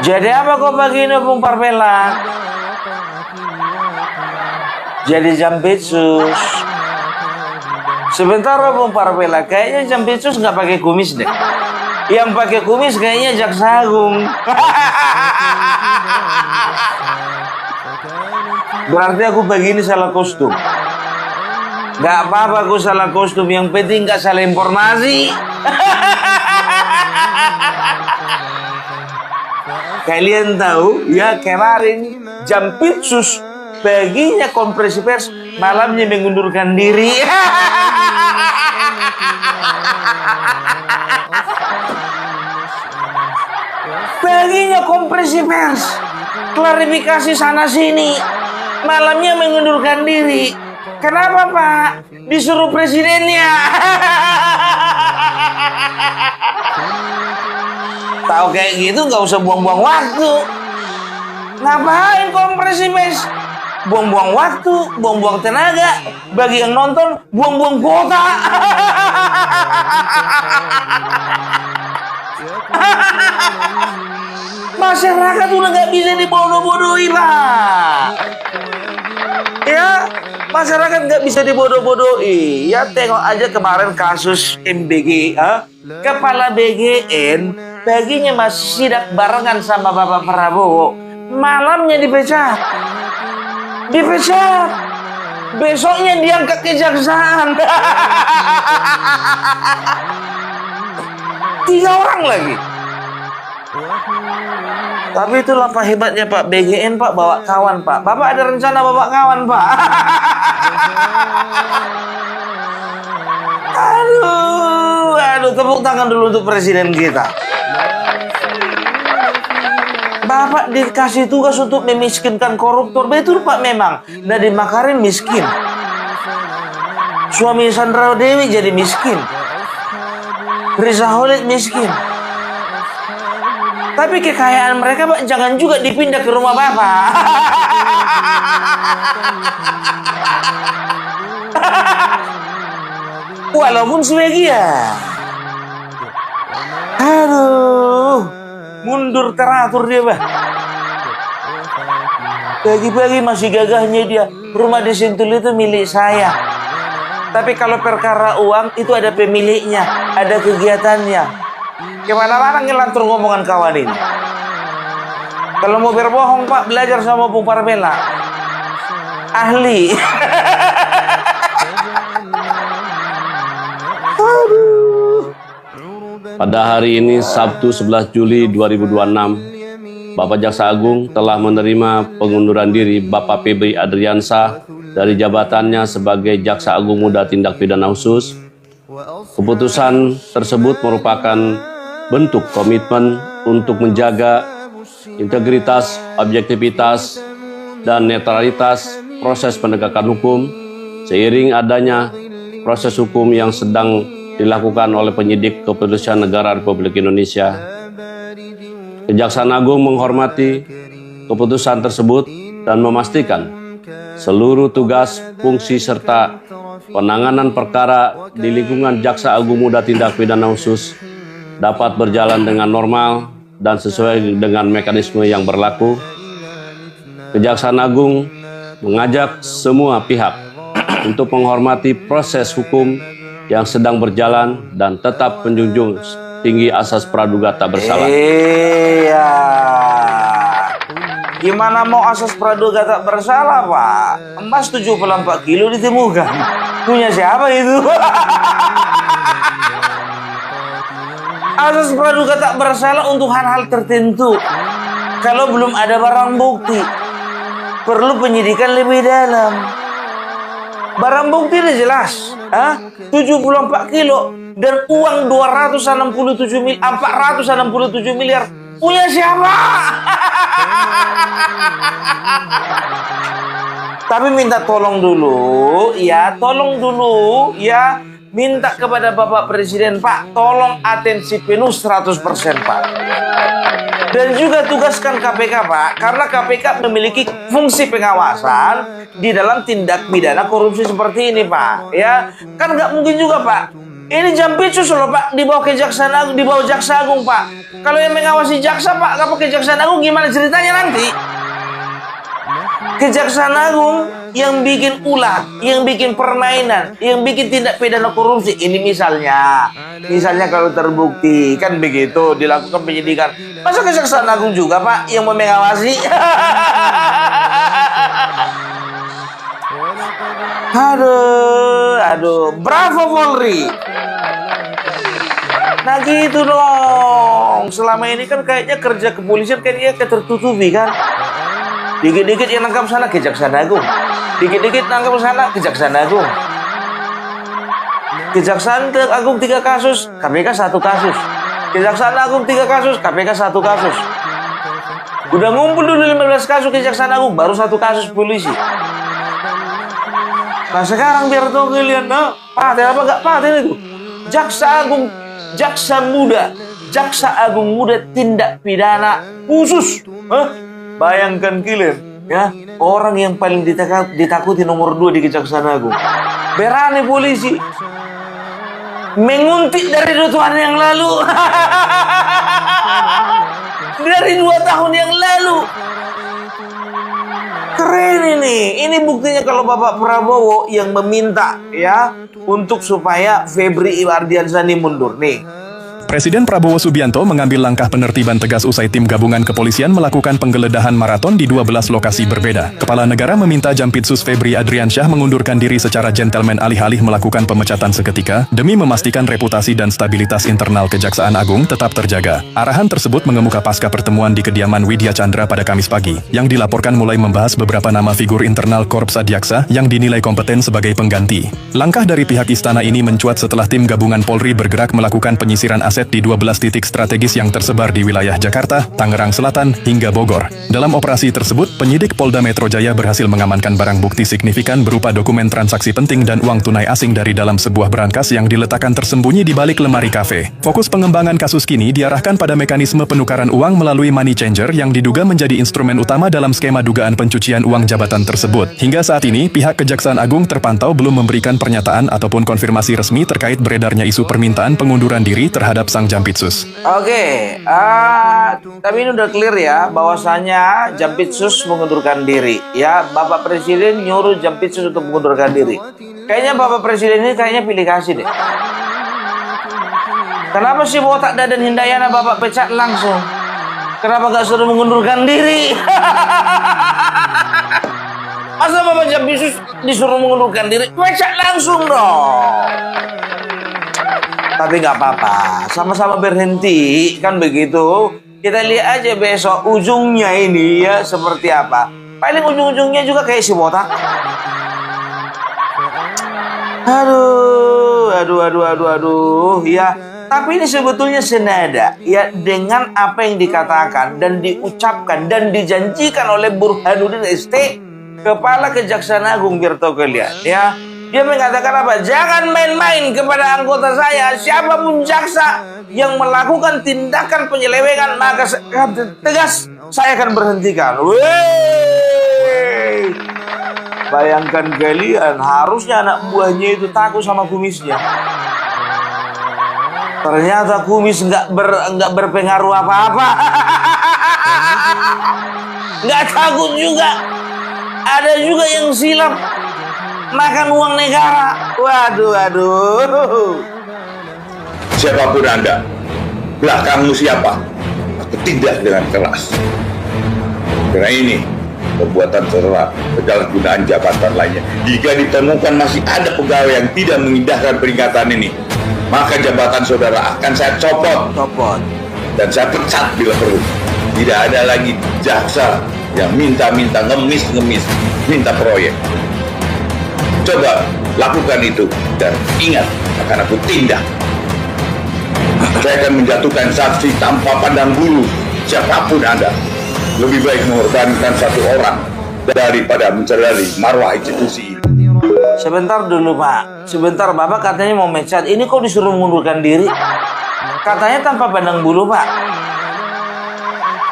Jadi apa kok pagi ini Bung Parpela? Jadi jampitsus. Sebentar Bung Parpela, kayaknya jampitsus nggak pakai kumis deh. Yang pakai kumis kayaknya Jaksa Agung. Berarti aku pagi ini salah kostum. Gak apa-apa aku salah kostum, yang penting gak salah informasi. Kalian tahu ya, kemarin Jampitsus paginya konferensi pers, malamnya mengundurkan diri. Paginya konferensi pers, klarifikasi sana sini, malamnya mengundurkan diri. Kenapa Pak? Disuruh presidennya. Tahu kayak gitu nggak usah buang-buang waktu. Ngapain konferensi pers? Buang-buang waktu, buang-buang tenaga. Bagi yang nonton, buang-buang kuota. Masyarakat udah nggak bisa dibodoh-bodohi lah. Ya, masyarakat nggak bisa dibodoh-bodohi. Ya, tengok aja kemarin kasus MBG, kepala BGN paginya masih sidak barengan sama Bapak Prabowo, malamnya dipecat. Besoknya diangkat kejaksaan. 3 orang lagi. Tapi itulah Pak hebatnya Pak BGN, Pak, bawa kawan Pak. Bapak ada rencana bawa kawan Pak. Aduh, tepuk tangan dulu untuk presiden kita. Bapak dikasih tugas untuk memiskinkan koruptor. Betul Pak, memang Nadiem Makarim miskin. Suami Sandra Dewi jadi miskin. Riza Khalid miskin. Tapi kekayaan mereka Pak jangan juga dipindah ke rumah Bapak. Walaupun sebagian. Aduh, mundur teratur dia Pak. Pagi-pagi masih gagahnya dia, rumah di Sentul itu milik saya. Tapi kalau perkara uang itu ada pemiliknya, ada kegiatannya. Kemana-mana ngelantur ngomongan kawan ini. Kalau mau berbohong Pak, belajar sama Bung Parpela. Ahli. Pada hari ini Sabtu 11 Juli 2026, Bapak Jaksa Agung telah menerima pengunduran diri Bapak Febri Adriansyah dari jabatannya sebagai Jaksa Agung Muda Tindak Pidana Khusus. Keputusan tersebut merupakan bentuk komitmen untuk menjaga integritas, objektivitas, dan netralitas proses penegakan hukum seiring adanya proses hukum yang sedang dilakukan oleh penyidik Kepolisian Negara Republik Indonesia. Kejaksaan Agung menghormati keputusan tersebut dan memastikan seluruh tugas, fungsi, serta penanganan perkara di lingkungan Jaksa Agung Muda Tindak Pidana Khusus dapat berjalan dengan normal dan sesuai dengan mekanisme yang berlaku. Kejaksaan Agung mengajak semua pihak untuk menghormati proses hukum yang sedang berjalan dan tetap menjunjung tinggi asas praduga tak bersalah. Iya. Gimana mau asas praduga tak bersalah, Pak? Emas 74 kilo ditemukan. Punya siapa itu? Asas praduga tak bersalah untuk hal-hal tertentu. Kalau belum ada barang bukti, perlu penyidikan lebih dalam. Barang bukti udah jelas, 74 kilo dan uang 467 miliar. Punya siapa? Tapi minta tolong dulu ya, minta kepada Bapak Presiden, Pak, tolong atensi penuh 100% Pak. Dan juga tugaskan KPK Pak, karena KPK memiliki fungsi pengawasan di dalam tindak pidana korupsi seperti ini Pak. Ya, kan nggak mungkin juga Pak Ini Jampitsus loh Pak, dibawa Kejaksaan Agung, dibawa Jaksa Agung Pak. Kalau yang mengawasi jaksa Pak, nggak pakai Kejaksaan Agung gimana ceritanya nanti? Kejaksaan Agung yang bikin ulah, yang bikin permainan, yang bikin tindak pidana korupsi. Ini misalnya kalau terbukti kan begitu dilakukan penyidikan. Masa Kejaksaan Agung juga Pak yang mau mengawasi? Aduh, bravo Polri. Nah gitu dong. Selama ini kan kayaknya kerja kepolisian kayaknya tertutupi kan. Dikit-dikit yang nangkap sana Kejaksaan Agung, dikit-dikit nangkap sana Kejaksaan Agung. Kejaksaan Agung 3 kasus, KPK 1 kasus. Kejaksaan Agung 3 kasus, KPK 1 kasus. Udah ngumpul dulu 15 kasus Kejaksaan Agung, baru 1 kasus polisi. Nah sekarang biar tahu kalian, paten apa nggak paten itu? Jaksa Agung, Jaksa Agung Muda Tindak Pidana Khusus. Bayangkan kalian, ya, orang yang paling ditakuti nomor 2 di Kejaksaan Agung. Berani polisi menguntit dari 2 tahun yang lalu. Dari 2 tahun yang lalu. Keren ini buktinya kalau Bapak Prabowo yang meminta ya untuk supaya Febri Ardiansyah ini mundur nih. Presiden Prabowo Subianto mengambil langkah penertiban tegas usai tim gabungan kepolisian melakukan penggeledahan maraton di 12 lokasi berbeda. Kepala negara meminta Jampitsus Febri Adriansyah mengundurkan diri secara gentleman alih-alih melakukan pemecatan seketika demi memastikan reputasi dan stabilitas internal Kejaksaan Agung tetap terjaga. Arahan tersebut mengemuka pasca pertemuan di kediaman Widya Chandra pada Kamis pagi, yang dilaporkan mulai membahas beberapa nama figur internal Korps Adjaksa yang dinilai kompeten sebagai pengganti. Langkah dari pihak istana ini mencuat setelah tim gabungan Polri bergerak melakukan penyisiran aset di 12 titik strategis yang tersebar di wilayah Jakarta, Tangerang Selatan, hingga Bogor. Dalam operasi tersebut, penyidik Polda Metro Jaya berhasil mengamankan barang bukti signifikan berupa dokumen transaksi penting dan uang tunai asing dari dalam sebuah berangkas yang diletakkan tersembunyi di balik lemari kafe. Fokus pengembangan kasus kini diarahkan pada mekanisme penukaran uang melalui money changer yang diduga menjadi instrumen utama dalam skema dugaan pencucian uang jabatan tersebut. Hingga saat ini, pihak Kejaksaan Agung terpantau belum memberikan pernyataan ataupun konfirmasi resmi terkait beredarnya isu permintaan pengunduran diri terhadap sang Jampitsus. Oke, tapi ini udah clear ya bahwasanya Jampitsus mengundurkan diri. Ya, Bapak Presiden nyuruh Jampitsus untuk mengundurkan diri. Kayaknya Bapak Presiden ini kayaknya pilih kasih deh. Kenapa sih Botak Dadan Hindayana Bapak pecat langsung? Kenapa gak suruh mengundurkan diri? Masa Bapak Jampitsus disuruh mengundurkan diri? Pecat langsung dong. Tapi nggak apa-apa, sama-sama berhenti, kan begitu. Kita lihat aja besok ujungnya ini ya seperti apa. Paling ujung-ujungnya juga kayak si Botak. Aduh, ya. Tapi ini sebetulnya senada ya dengan apa yang dikatakan dan diucapkan dan dijanjikan oleh Burhanuddin ST, Kepala Kejaksaan Agung, biar tahu kalian ya. Dia mengatakan apa? Jangan main-main kepada anggota saya. Siapapun jaksa yang melakukan tindakan penyelewengan, maka tegas saya akan berhentikan. Wey! Bayangkan kalian, harusnya anak buahnya itu takut sama kumisnya. Ternyata kumis nggak berpengaruh apa-apa. Nggak takut juga. Ada juga yang silap makan uang negara. Waduh. Siapapun Anda, belakangmu siapa? Aku tindak dengan keras. Karena ini perbuatan tercela, penyalahgunaan jabatan lainnya. Jika ditemukan masih ada pegawai yang tidak mengindahkan peringatan ini, maka jabatan saudara akan saya copot. Dan saya pecat bila perlu. Tidak ada lagi jaksa yang minta-minta, ngemis, minta proyek. Coba lakukan itu dan ingat, akan aku tindak. Saya akan menjatuhkan saksi tanpa pandang bulu siapapun Anda. Lebih baik mengorbankan satu orang daripada mencederai marwah institusi ini. Sebentar dulu Pak, sebentar. Bapak katanya mau mecat, ini kok disuruh mengundurkan diri? Katanya tanpa pandang bulu Pak.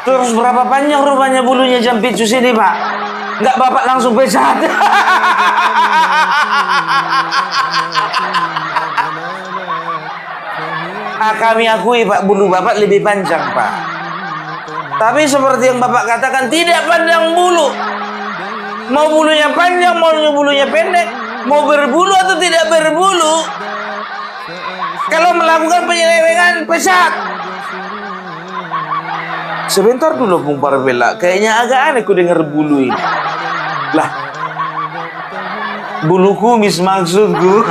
Terus berapa panjang rupanya bulunya Jampitsus ini Pak? Nggak Bapak langsung pecat? Kami akui Pak, bulu Bapak lebih panjang Pak. Tapi seperti yang Bapak katakan, tidak pandang bulu. Mau bulunya panjang, mau bulunya pendek, mau berbulu atau tidak berbulu, kalau melakukan penyelewengan pesat. Sebentar dulu Bung Parbela, kayaknya agak aneh ku dengar bulu ini. Lah, bulu kumis maksudku.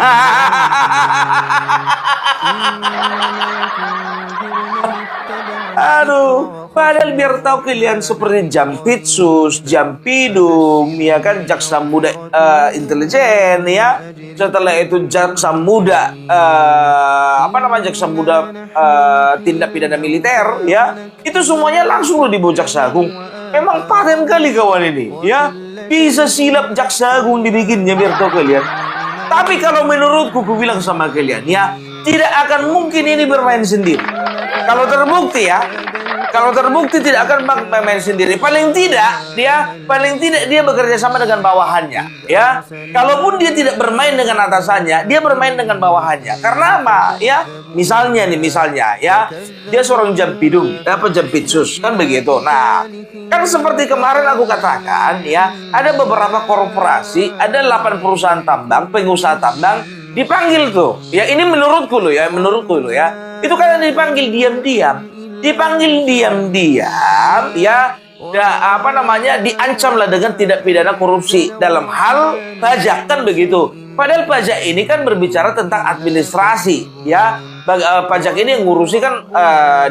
Aduh, padahal biar tahu kalian seperti Jampitsus, Jampidum, ya kan, jaksa muda intelijen, ya. Setelah itu jaksa muda, jaksa muda tindak pidana militer, ya. Itu semuanya langsung lo dibawa Jaksa Agung. Memang paten kali kawan ini, ya. Bisa silap Jaksa Agung dibikinnya biar tahu kalian. Tapi kalau menurutku, ku bilang sama kalian, ya, tidak akan mungkin ini bermain sendiri. Kalau terbukti tidak akan bermain sendiri. Paling tidak dia bekerja sama dengan bawahannya, ya. Kalaupun dia tidak bermain dengan atasannya, dia bermain dengan bawahannya. Karena apa? Ya, misalnya, ya, dia seorang Jampidum, Jampitsus, kan begitu. Nah, kan seperti kemarin aku katakan, ya, ada beberapa korporasi, ada 8 perusahaan tambang, pengusaha tambang dipanggil tuh. Ya, ini menurutku loh ya. Itu karena dipanggil diam-diam, ya, diancamlah dengan tindak pidana korupsi dalam hal pajak, kan begitu. Padahal pajak ini kan berbicara tentang administrasi, ya. Pajak ini yang ngurusi kan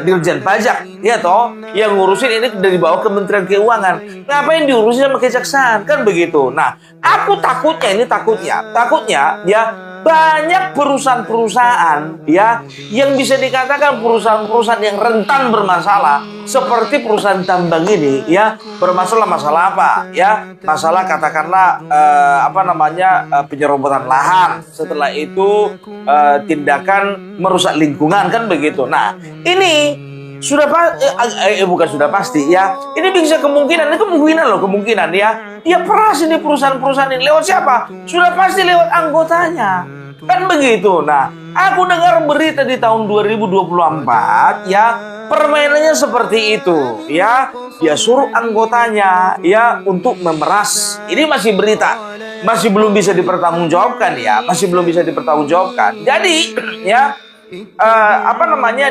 Dirjen Pajak, ya toh. Yang ngurusin ini dari bawah Kementerian Keuangan. Ngapain diurusin sama kejaksaan, kan begitu. Nah, aku takutnya, ya, banyak perusahaan-perusahaan, ya, yang bisa dikatakan perusahaan-perusahaan yang rentan bermasalah, seperti perusahaan tambang ini, ya, bermasalah. Masalah apa? Ya, masalah katakanlah penyerobotan lahan. Setelah itu tindakan merusak lingkungan, kan begitu. Nah, ini bukan sudah pasti, ya. Ini bisa kemungkinan ya. Dia peras ini perusahaan-perusahaan ini lewat siapa? Sudah pasti lewat anggotanya, kan begitu. Nah, aku dengar berita di tahun 2024, ya, permainannya seperti itu, ya. Dia suruh anggotanya, ya, untuk memeras. Ini masih berita, masih belum bisa dipertanggungjawabkan, ya, Jadi, ya,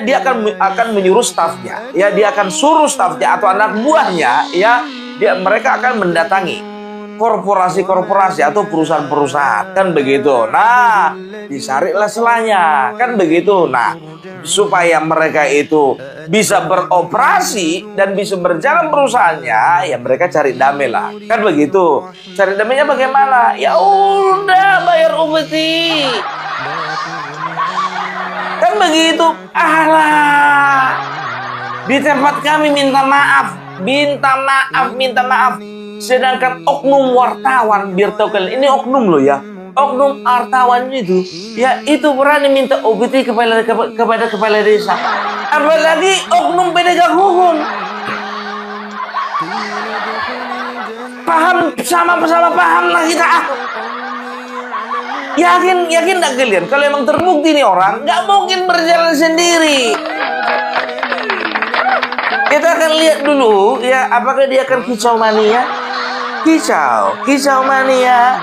dia akan menyuruh stafnya, ya, dia akan suruh stafnya atau anak buahnya, ya, mereka akan mendatangi korporasi atau perusahaan-perusahaan, kan begitu. Nah, disarilah selanya, kan begitu. Nah, supaya mereka itu bisa beroperasi dan bisa berjalan perusahaannya, ya mereka cari damai lah, kan begitu. Cari damainya bagaimana? Ya udah, bayar upeti, kan begitu. Alah, di tempat kami minta maaf. Sedangkan oknum wartawan, biar tahu kalian, ini oknum loh ya. Oknum wartawan itu, ya, itu berani minta OPT kepada kepala desa. Apalagi oknum penegak hukum. Sama paham lah kita. Yakin tak kalian? Kalau emang terbukti nih orang, nggak mungkin berjalan sendiri. Kita akan lihat dulu, ya, apakah dia akan kicau mania? Kicau mania.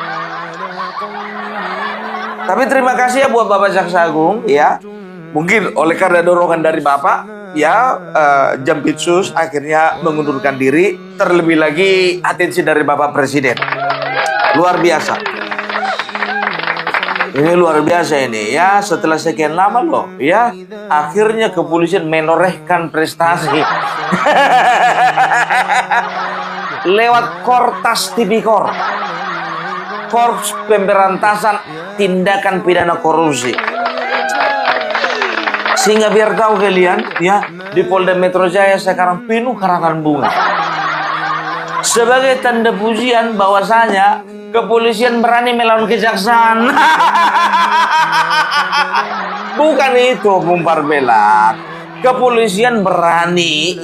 Tapi terima kasih ya buat Bapak Jaksa Agung, ya. Mungkin oleh karena dorongan dari Bapak, ya, Jampitsus akhirnya mengundurkan diri. Terlebih lagi atensi dari Bapak Presiden. Luar biasa. Ini luar biasa ini, ya. Setelah sekian lama loh, ya, akhirnya kepolisian menorehkan prestasi lewat Kortas Tipikor, Korps Pemberantasan Tindakan Pidana Korupsi. Sehingga biar tahu kalian, ya, di Polda Metro Jaya sekarang penuh karangan bunga. Sebagai tanda pujian bahwasanya kepolisian berani melawan kejaksaan. Bukan itu, Bung Parbela. Kepolisian berani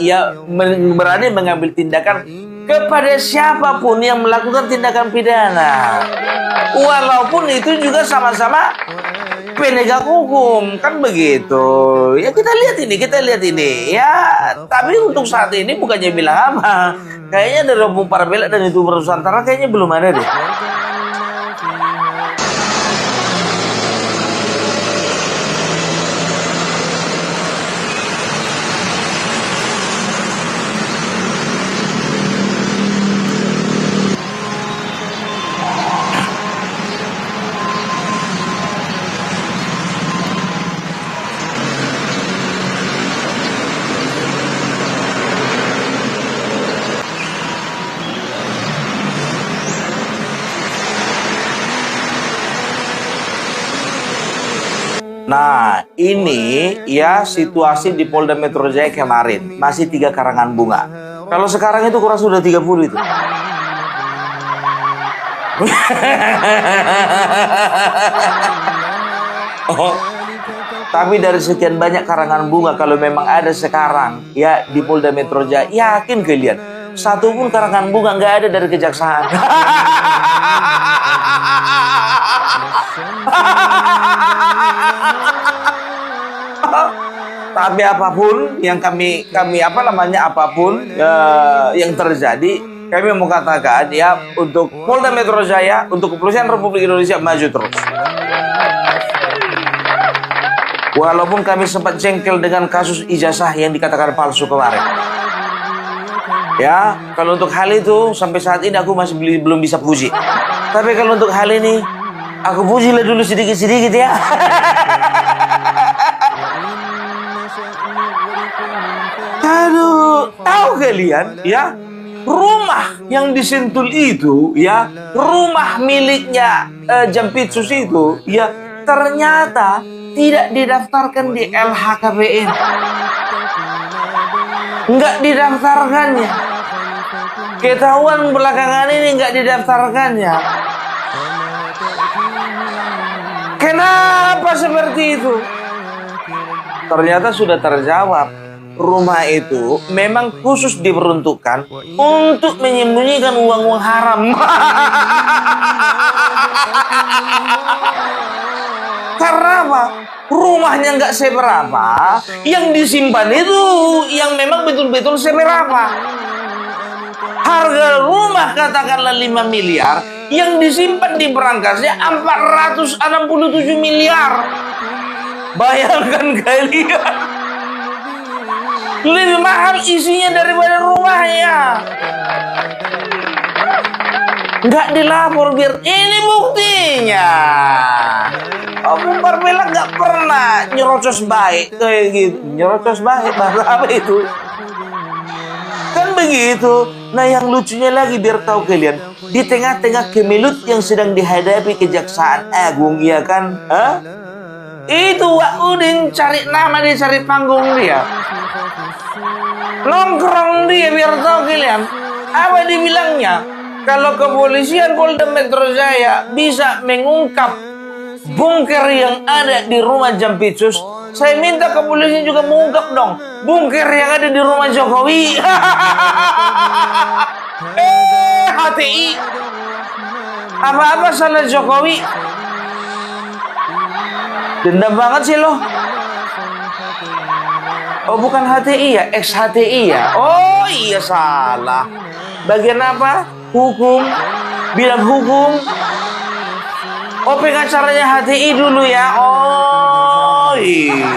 mengambil tindakan kepada siapapun yang melakukan tindakan pidana. Walaupun itu juga sama-sama penegak hukum, kan begitu. Ya kita lihat ini. Ya, tapi untuk saat ini bukannya bilang apa. Kayaknya dari Rompung Parabela dan itu Nusantara kayaknya belum ada deh. Nah, ini ya situasi di Polda Metro Jaya kemarin. Masih 3 karangan bunga. Kalau sekarang itu kurang sudah 30 itu. Oh, tapi dari sekian banyak karangan bunga, kalau memang ada sekarang ya di Polda Metro Jaya, yakin kalian, satu pun karangan bunga nggak ada dari kejaksaan. Tapi apapun yang kami apapun yang terjadi, kami mau katakan ya, untuk Polda Metro Jaya, untuk Kepolisian Republik Indonesia maju terus. Walaupun kami sempat jengkel dengan kasus ijazah yang dikatakan palsu kemarin. Ya, kalau untuk hal itu sampai saat ini aku masih belum bisa puji. Tapi kalau untuk hal ini, aku pujilah dulu sedikit-sedikit ya. Aduh, tahu kalian ya, rumah yang disentul itu ya, rumah miliknya Jampitsus itu ya, ternyata tidak didaftarkan di LHKPN. Nggak didaftarkannya. Ketahuan belakangan ini nggak didaftarkannya. Kenapa seperti itu? Ternyata sudah terjawab. Rumah itu memang khusus diperuntukkan untuk menyembunyikan uang-uang haram. Karena apa? Rumahnya nggak seberapa, yang disimpan itu yang memang betul-betul seberapa. Harga rumah katakanlah 5 miliar, yang disimpan di berangkasnya 467 miliar. Bayangkan kalian, lebih mahal isinya daripada rumahnya. Nggak dilapor biar ini buktinya. Om Parabela nggak pernah nyerocos baik kayak gitu. Nyerocos baik bahasa apa itu? Kan begitu. Nah, yang lucunya lagi biar tahu kalian, di tengah-tengah kemelut yang sedang dihadapi Kejaksaan Agung, ya kan? Itu Wak Udin cari nama, dia cari panggung dia. Nongkrong dia biar tahu kalian. Apa dibilangnya? Kalau kepolisian Polda Metro Jaya bisa mengungkap bunker yang ada di rumah Jampitsus, saya minta kepolisian juga mengungkap dong bunker yang ada di rumah Jokowi. HTI. Apa-apa salah Jokowi? Dendam banget sih lo. Oh, bukan HTI ya, ex-HTI ya. Oh iya, salah. Bagian apa? Hukum. Bilang hukum. Oh, pengacaranya HTI dulu ya. Oh iya.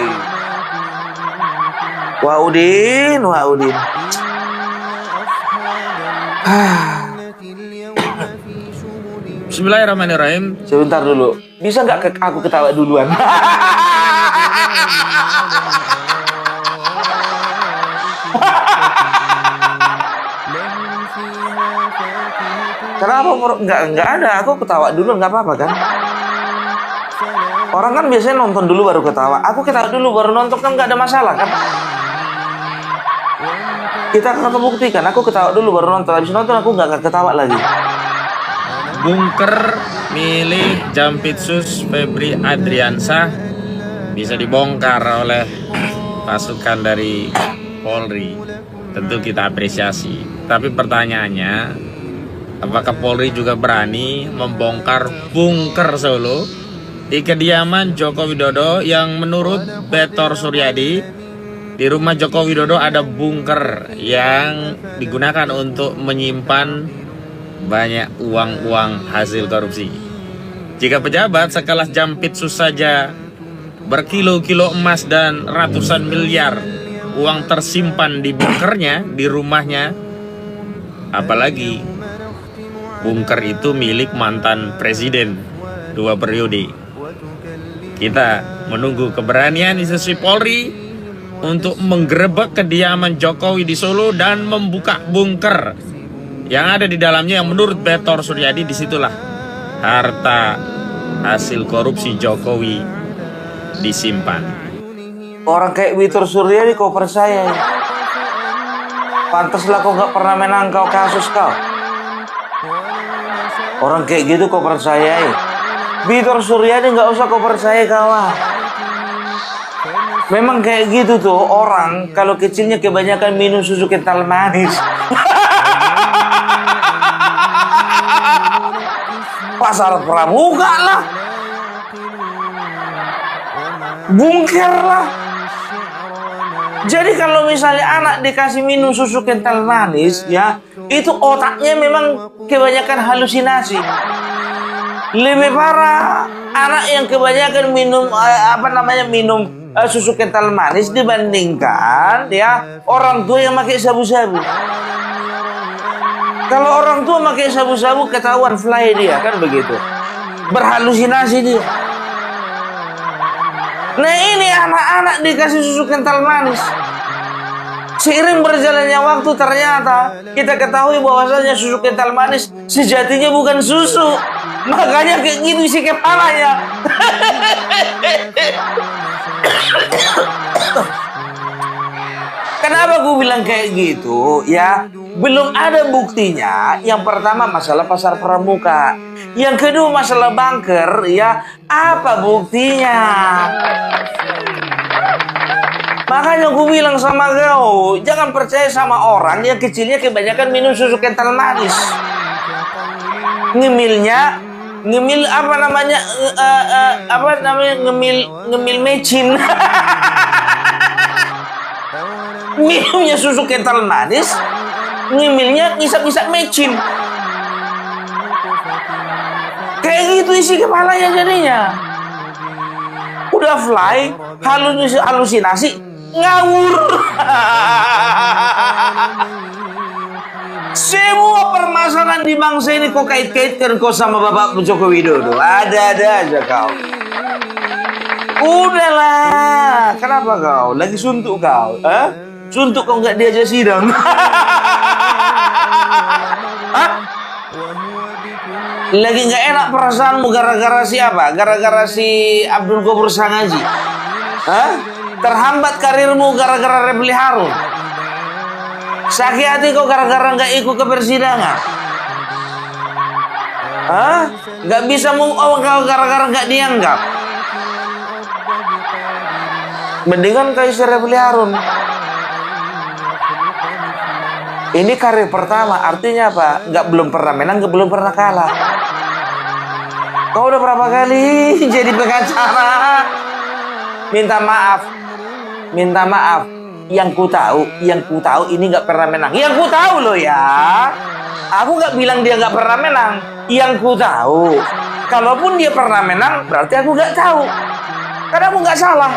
Wah Udin. Bismillahirrahmanirrahim. Sebentar dulu. Bisa nggak aku ketawa duluan? Kenapa? Nggak ada. Aku ketawa dulu, nggak apa-apa kan? Orang kan biasanya nonton dulu baru ketawa. Aku ketawa dulu baru nonton, kan nggak ada masalah kan? Kita akan buktikan. Aku ketawa dulu baru nonton. Habis nonton aku nggak ketawa lagi. Bunker milik Jampitsus Febri Adriansyah bisa dibongkar oleh pasukan dari Polri. Tentu kita apresiasi. Tapi pertanyaannya, apakah Polri juga berani membongkar bunker Solo di kediaman Joko Widodo yang menurut Betor Suryadi, di rumah Joko Widodo ada bunker yang digunakan untuk menyimpan banyak uang-uang hasil korupsi. Jika pejabat sekelas Jampitsus saja berkilo-kilo emas dan ratusan miliar uang tersimpan di bunkernya, di rumahnya, apalagi bunker itu milik mantan presiden 2 periode. Kita menunggu keberanian institusi Polri untuk menggerebek kediaman Jokowi di Solo dan membuka bunker yang ada di dalamnya, yang menurut Betor Suryadi disitulah harta hasil korupsi Jokowi disimpan. Orang kayak Betor Suryadi kau percaya ya? Pantaslah kau gak pernah menangkau kasus kau. Orang kayak gitu kau percaya ya? Betor Suryadi gak usah kau percaya kawan. Memang kayak gitu tuh orang kalau kecilnya kebanyakan minum susu kental manis. Pasar pramuka lah, bunker lah. Jadi kalau misalnya anak dikasih minum susu kental manis, ya itu otaknya memang kebanyakan halusinasi. Lebih parah anak yang kebanyakan minum minum susu kental manis dibandingkan ya orang tua yang pakai sabu-sabu. Kalau orang tua pakai sabu-sabu ketahuan fly dia, kan begitu. Berhalusinasi dia. Nah ini anak-anak dikasih susu kental manis. Seiring berjalannya waktu ternyata kita ketahui bahwasanya susu kental manis sejatinya bukan susu. Makanya kayak gini isi kepalanya. Kenapa gue bilang kayak gitu? Ya, belum ada buktinya. Yang pertama masalah pasar pramuka. Yang kedua masalah bunker. Ya, apa buktinya? Makanya gue bilang sama kau, jangan percaya sama orang yang kecilnya kebanyakan minum susu kental manis. Ngemil mecin. Minumnya susu kental manis, ngemilnya ngisap-ngisap mecin. Kayak gitu isi kepalanya jadinya. Udah fly, halusinasi, ngawur. Semua permasalahan di bangsa ini kau kait-kaitkan kau sama Bapak Joko Widodo. Ada-ada aja kau. Udahlah, kenapa kau? Lagi suntuk kau? Suntuk kau nggak diajak sidang? Lagi nggak enak perasaanmu gara-gara siapa? Gara-gara si Abdul Gofur Sangaji? Terhambat karirmu gara-gara Refli Harun? Sakit hati kau gara-gara nggak ikut ke persidangan? Nggak bisa move on kau gara-gara nggak dianggap? Mendingan kau isi Refli Harun. Ini karir pertama, artinya apa? Belum pernah menang, belum pernah kalah. Kau udah berapa kali jadi pengacara? Minta maaf. Yang ku tahu ini nggak pernah menang. Yang ku tahu loh ya. Aku nggak bilang dia nggak pernah menang. Yang ku tahu. Kalaupun dia pernah menang, berarti aku nggak tahu. Karena aku nggak salah.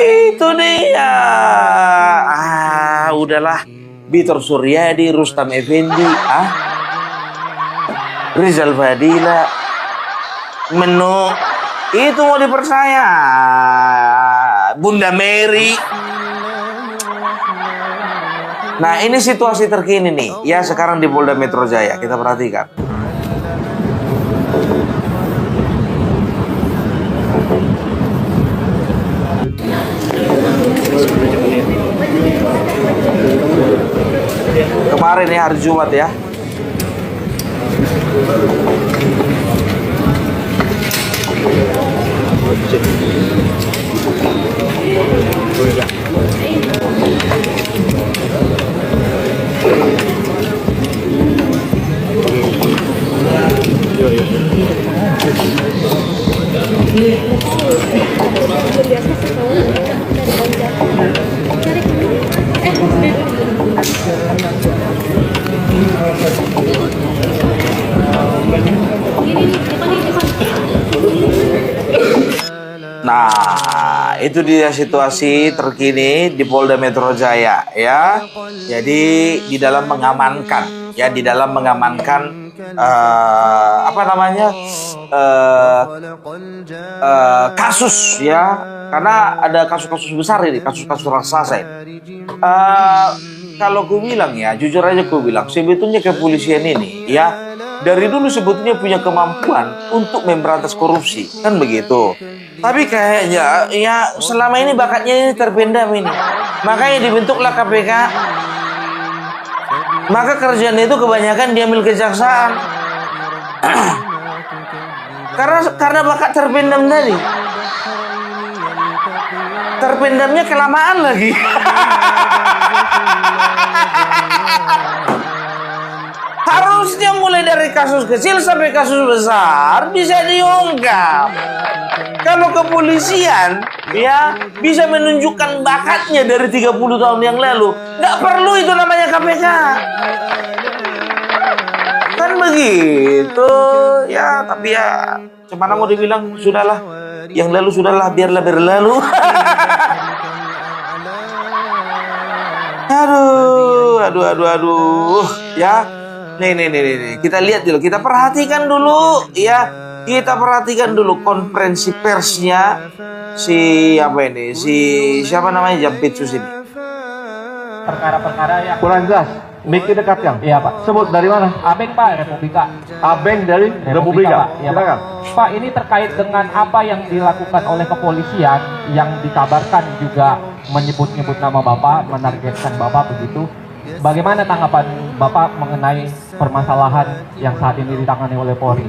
Itu dia. Udahlah. Betor Suryadi, Rustam Effendi, Rizal Fadila, Menu, itu mau dipercaya. Bunda Mary. Nah, ini situasi terkini nih. Ya, sekarang di Polda Metro Jaya. Kita perhatikan. Kemarin ya, hari Jumat ya. itu dia situasi terkini di Polda Metro Jaya ya. Jadi di dalam mengamankan apa namanya kasus ya, karena ada kasus-kasus besar ini, kasus-kasus raksasa ini. Kalau ku bilang ya, jujur aja ku bilang, sebetulnya kepolisian ini ya dari dulu sebetulnya punya kemampuan untuk memberantas korupsi, kan begitu. Tapi kayaknya ya selama ini bakatnya ini terpendam ini. Makanya dibentuklah KPK. Maka kerjaan itu kebanyakan diambil kejaksaan. karena bakat terpendam tadi. Terpendamnya kelamaan lagi. Harusnya mulai dari kasus kecil sampai kasus besar bisa diungkap. Kalau kepolisian ya bisa menunjukkan bakatnya dari 30 tahun yang lalu, nggak perlu itu namanya KPK. Kan begitu ya, tapi ya gimana mau dibilang, sudahlah, yang lalu sudahlah, biarlah berlalu. aduh ya. Nih, kita lihat dulu, kita perhatikan dulu ya. Kita perhatikan dulu konferensi persnya siapa namanya Jampitsus ini. Perkara-perkara yang Kurang jelas. Miki dekat yang. Iya Pak. Sebut dari mana? Abeng Pak, Republika. Abeng dari Republika. Pak. Iya, Pak. Silakan. Pak, ini terkait dengan apa yang dilakukan oleh kepolisian yang dikabarkan juga menyebut-nyebut nama Bapak, menargetkan Bapak begitu. Bagaimana tanggapan Bapak mengenai permasalahan yang saat ini ditangani oleh Polri?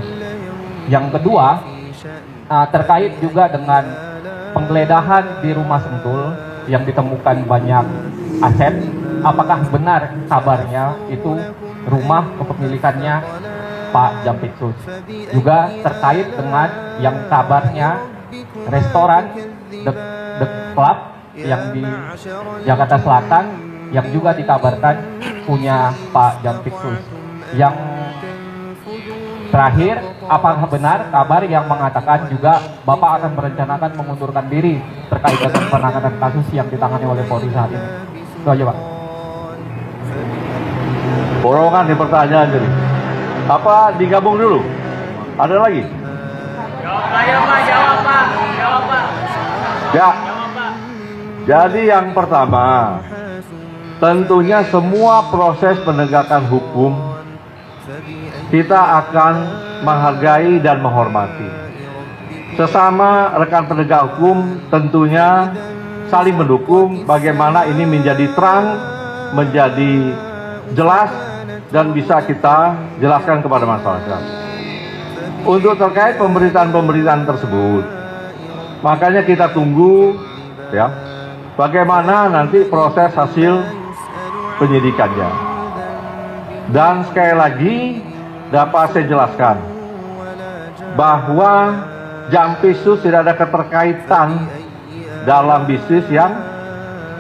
Yang kedua, terkait juga dengan penggeledahan di rumah Sentul yang ditemukan banyak aset. Apakah benar kabarnya itu rumah kepemilikannya Pak Jampitsus? Juga terkait dengan yang kabarnya restoran The Club yang di Jakarta Selatan yang juga dikabarkan punya Pak Jampitsus. Yang terakhir, apakah benar kabar yang mengatakan juga Bapak akan merencanakan mengundurkan diri terkait dengan penanganan kasus yang ditangani oleh Polri saat ini? Itu aja Pak. Borongan di pertanyaan jadi. Apa digabung dulu? Ada lagi? Jawab Pak. Ya. Jadi yang pertama, tentunya semua proses penegakan hukum kita akan menghargai dan menghormati. Sesama rekan penegak hukum tentunya saling mendukung bagaimana ini menjadi terang, menjadi jelas, dan bisa kita jelaskan kepada masyarakat. Untuk terkait pemberitaan-pemberitaan tersebut, makanya kita tunggu ya bagaimana nanti proses hasil penyidikannya. Dan sekali lagi dapat saya jelaskan bahwa Jampitsus tidak ada keterkaitan dalam bisnis yang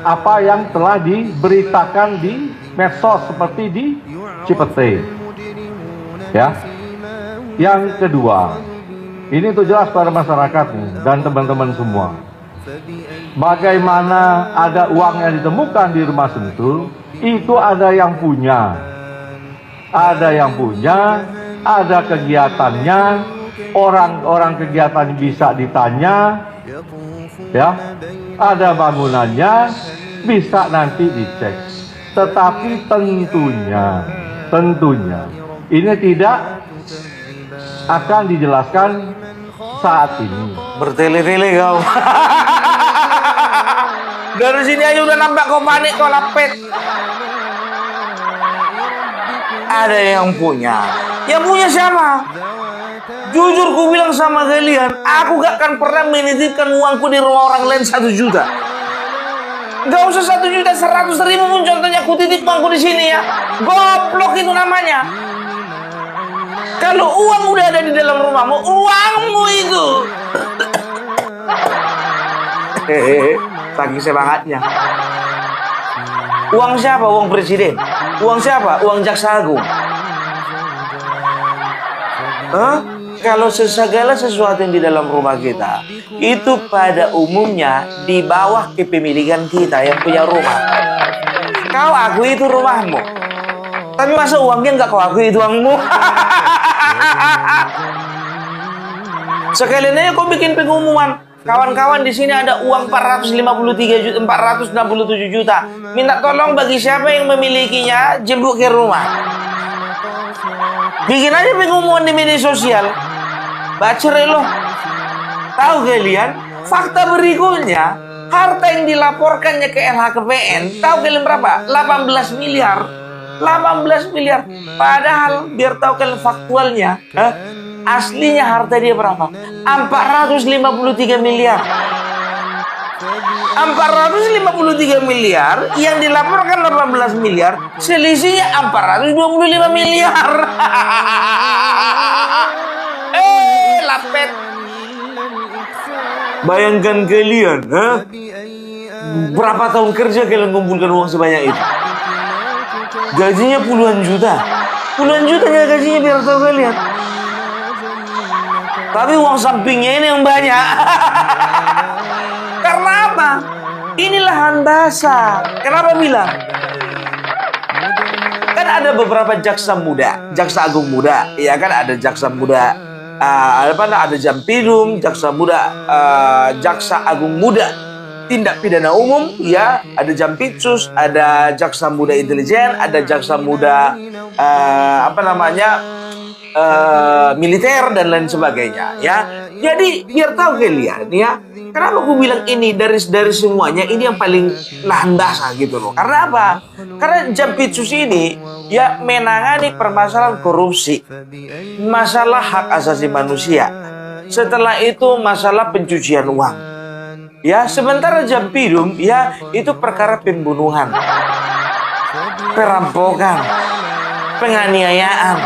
apa yang telah diberitakan di medsos seperti di Cipete. Ya. Yang kedua, ini tuh jelas pada masyarakat nih dan teman-teman semua. Bagaimana ada uang yang ditemukan di rumah Sentul, itu ada yang punya. Ada yang punya, ada kegiatannya, orang-orang kegiatan bisa ditanya, ya, ada bangunannya, bisa nanti dicek. Tetapi tentunya, ini tidak akan dijelaskan saat ini. Bertele-tele kau. Dari sini aja udah nampak kau panik, kau lapet. Ada yang punya. Yang punya siapa? Jujur ku bilang sama kalian, aku gak akan pernah menitipkan uangku di rumah orang lain 1 juta. Gak usah 1 juta, 100.000 pun contohnya aku titip uangku di sini ya. Goblok itu namanya. Kalau uang udah ada di dalam rumahmu, uangmu itu. Saking semangatnya. Uang siapa? Uang presiden. Uang siapa? Uang jaksa agung. kalau segala sesuatu yang di dalam rumah kita itu pada umumnya di bawah kepemilikan kita yang punya rumah. Kau akui itu rumahmu, tapi masa uangnya nggak kau akui itu uangmu? Sekalian aja kau bikin pengumuman, kawan-kawan di sini ada uang 467 juta. Minta tolong bagi siapa yang memilikinya jemput ke rumah. Bikin aja pengumuman di media sosial. Baca loh. Tahu kalian? Fakta berikutnya, harta yang dilaporkannya ke LHKPN, tahu kalian berapa? 18 miliar. 18 miliar. Padahal biar tahu kalian faktualnya, aslinya harta dia berapa? 453 miliar. 453 miliar yang dilaporkan 18 miliar, selisihnya 425 miliar. Lapet. Bayangkan kalian, berapa tahun kerja kalian kumpulkan uang sebanyak itu? Gajinya puluhan juta. Puluhan juta gajinya biar tahu kalian. Tapi uang sampingnya ini yang banyak. Karena apa? Ini lahan basah. Kenapa bilang? Kan ada beberapa jaksa muda, jaksa agung muda, ya kan ada jaksa muda, ada Jampidum, jaksa muda, jaksa agung muda, tindak pidana umum, ya ada Jampitsus, ada jaksa muda intelijen, ada jaksa muda militer dan lain sebagainya, ya. Jadi biar tahu kalian, ya, kenapa aku bilang ini dari semuanya ini yang paling lahan basah gitu loh. Karena apa? Karena Jampitsus ini ya menangani permasalahan korupsi, masalah hak asasi manusia. Setelah itu masalah pencucian uang. Ya, sementara Jampidum ya itu perkara pembunuhan, perampokan, penganiayaan.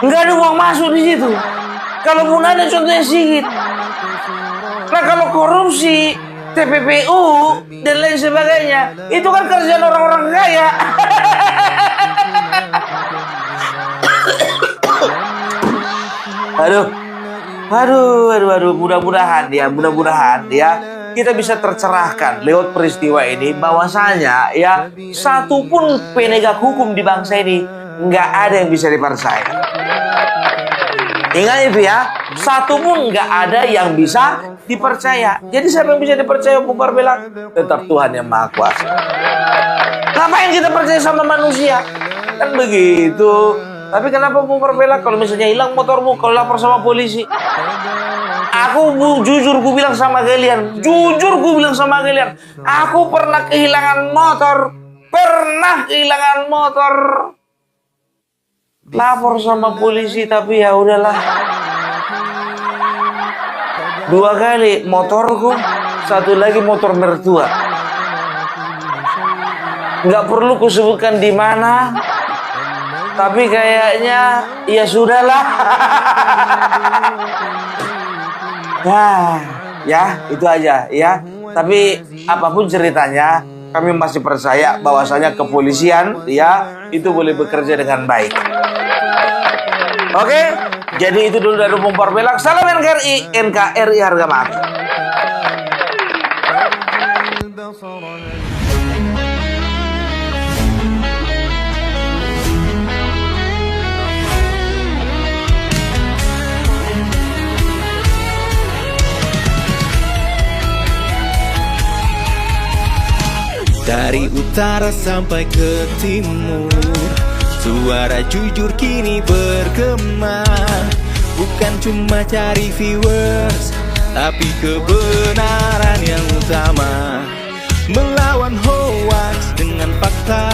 Nggak ada uang masuk di situ. Kalaupun ada contohnya sedikit. Nah kalau korupsi, TPPU dan lain sebagainya, itu kan kerjaan orang-orang kaya. Aduh, mudah-mudahan ya kita bisa tercerahkan lewat peristiwa ini bahwasanya ya satupun penegak hukum di bangsa ini nggak ada yang bisa dipercaya. Ingat itu ya, satu pun nggak ada yang bisa dipercaya. Jadi siapa yang bisa dipercaya Bupar bilang? Tetap Tuhan yang Maha Kuasa. Ngapain kita percaya sama manusia? Kan begitu. Tapi kenapa Bupar bilang kalau misalnya hilang motormu, kalau lapor sama polisi? Aku jujur gue bilang sama kalian, aku pernah kehilangan motor. Lapor sama polisi tapi ya udahlah. 2 kali motorku, 1 lagi motor mertua. Nggak perlu kusebutkan di mana, tapi kayaknya ya sudahlah. Nah, ya itu aja ya. Tapi apapun ceritanya, kami masih percaya bahwasanya kepolisian ya itu boleh bekerja dengan baik. Oke, jadi itu dulu dari Bupar Belak. Salam NKRI harga mati. Dari utara sampai ke timur, suara jujur kini bergema. Bukan cuma cari viewers, tapi kebenaran yang utama. Melawan hoax dengan fakta,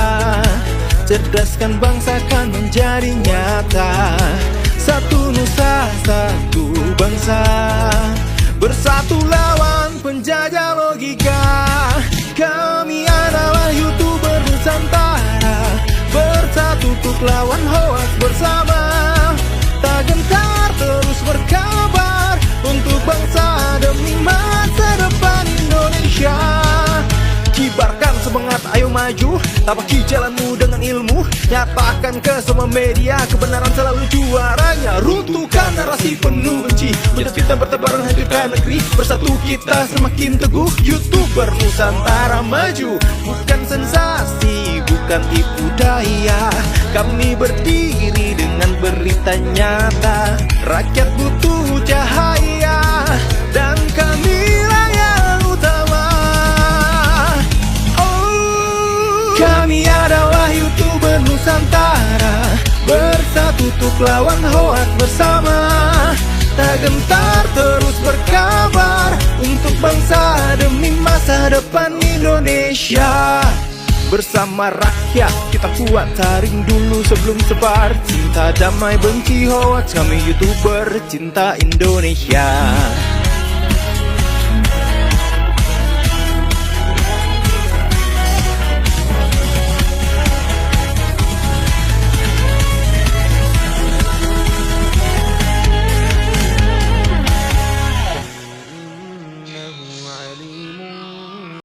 cerdaskan bangsa kan menjadi nyata. Satu nusa, satu bangsa, bersatu lawan penjajah logika. Kami adalah YouTuber Nusantara, bersatu untuk lawan hoax bersama. Tak gentar terus berkabar untuk bangsa demi masa depan Indonesia. Kibarkan semangat, ayo mari maju. Tapaki jalanmu dengan ilmu, nyatakan ke semua media, kebenaran selalu juaranya. Runtuhkan narasi penuh benci, menjadi fitnah bertebaran, hancurkan negeri. Bersatu kita semakin teguh, YouTuber Nusantara maju. Bukan sensasi, bukan tipu daya, kami berdiri dengan berita nyata. Rakyat butuh cahaya, dan kamilah yang utama. Oh, kami adalah YouTuber Nusantara, bersatu untuk lawan hoak bersama. Tak gentar terus berkabar, untuk bangsa demi masa depan Indonesia. Bersama rakyat kita kuat, saring dulu sebelum sebar. Cinta damai benci hoax, kami YouTuber cinta Indonesia.